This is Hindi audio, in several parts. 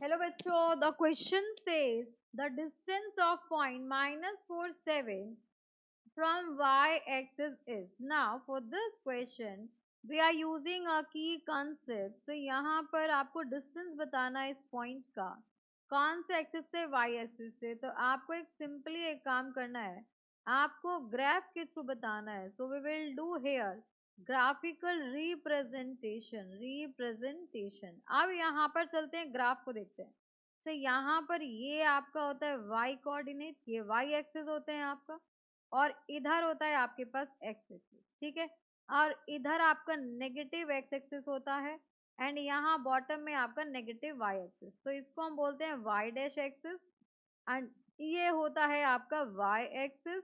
हेलो बच्चों, the question says the distance of point -47 from y-axis is. Now for this question we are using a key concept. So यहाँ पर आपको distance बताना है इस point का कौन से एक्सिस से, y एक्सिस से. तो आपको एक सिंपली एक काम करना है, आपको ग्राफ के थ्रू बताना है. So we will do here graphical representation. अब यहाँ पर चलते हैं, ग्राफ को देखते हैं. तो यहाँ पर ये आपका होता है y कोऑर्डिनेट, ये y एक्सिस होते हैं आपका, और इधर होता है आपके पास एक्स एक्सिस. ठीक है, और इधर आपका नेगेटिव एक्स एक्सिस होता है, एंड यहाँ बॉटम में आपका नेगेटिव वाई एक्सिस. तो इसको हम बोलते हैं वाई डैश एक्सिस, एंड ये होता है आपका Y axis,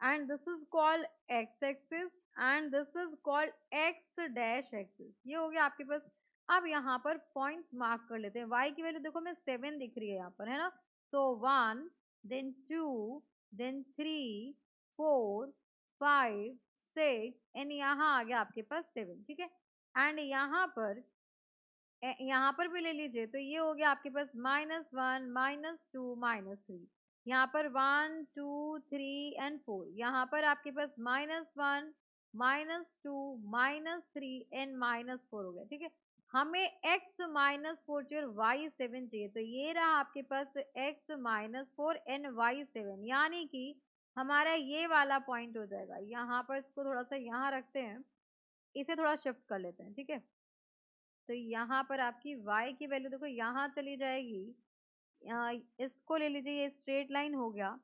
and this is called X axis, and this is called X dash axis. ये हो गया आपके पास. अब यहाँ पर पॉइंट्स मार्क कर लेते हैं. y की वैल्यू देखो मैं 7 दिख रही है यहाँ पर, है ना. तो 1, देन 2, देन 3, 4, 5, 6, एंड यहाँ आ गया आपके पास 7. ठीक है, एंड यहाँ पर भी ले लीजिए. तो ये हो गया आपके पास -1, -2, -3. यहाँ पर 1, 2, 3 एंड 4. यहाँ पर आपके पास -1, -2, -3 एंड -4 हो गया. ठीक है, हमें x -4 चाहिए और y 7 चाहिए. तो ये रहा आपके पास x -4 एंड y 7, यानी कि हमारा ये वाला पॉइंट हो जाएगा. यहाँ पर इसको थोड़ा सा यहाँ रखते हैं, इसे थोड़ा शिफ्ट कर लेते हैं. ठीक है, तो यहाँ पर आपकी y की वैल्यू देखो यहाँ चली जाएगी. इसको ले लीजिए, ये स्ट्रेट लाइन हो गया,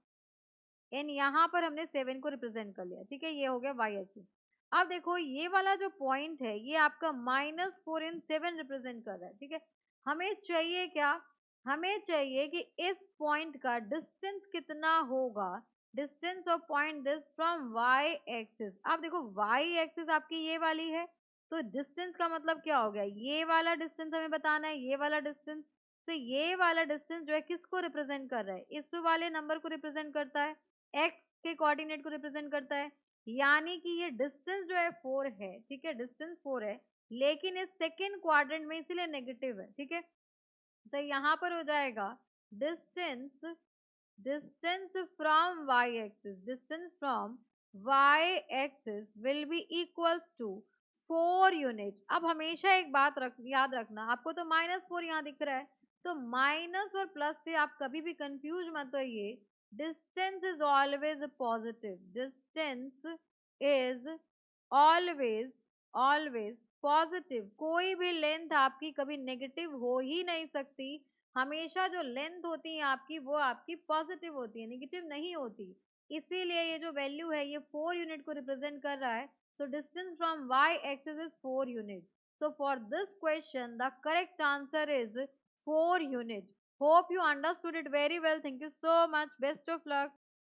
एंड यहाँ पर हमने 7 को रिप्रेजेंट कर लिया. ठीक है, ये हो गया y एक्सिस. अब देखो ये वाला जो पॉइंट है ये आपका -4 एंड 7 रिप्रेजेंट कर रहा है. ठीक है, हमें चाहिए क्या, हमें चाहिए कि इस पॉइंट का डिस्टेंस कितना होगा, distance of point this from y axis. अब देखो y एक्सिस आपकी ये वाली है, तो डिस्टेंस का मतलब क्या हो गया, ये वाला डिस्टेंस हमें बताना है, ये वाला डिस्टेंस. तो ये वाला डिस्टेंस जो है किसको रिप्रेजेंट कर रहा है, इस वाले नंबर को रिप्रेजेंट करता है, x के कोऑर्डिनेट को रिप्रेजेंट करता है. यानी कि ये डिस्टेंस जो है 4 है. ठीक है, डिस्टेंस 4 है, लेकिन इस सेकेंड क्वाड्रेंट में इसीलिए नेगेटिव है. ठीक है, तो यहाँ पर हो जाएगा distance, distance from y axis, distance from y axis will be equals to 4 unit. अब हमेशा एक बात याद रखना, आपको तो -4 यहाँ दिख रहा है, तो माइनस और प्लस से आप कभी भी कंफ्यूज मत होइए. Distance is always positive, distance is always always positive. कोई भी लेंथ आपकी कभी नेगेटिव हो ही नहीं सकती. हमेशा जो लेंथ होती है आपकी वो आपकी पॉजिटिव होती है, नेगेटिव नहीं होती. इसीलिए ये जो वैल्यू है ये 4 यूनिट को रिप्रेजेंट कर रहा है. So distance from y-axis is 4 units. So for this question, the correct answer is 4 units. Hope you understood it very well. Thank you so much. Best of luck.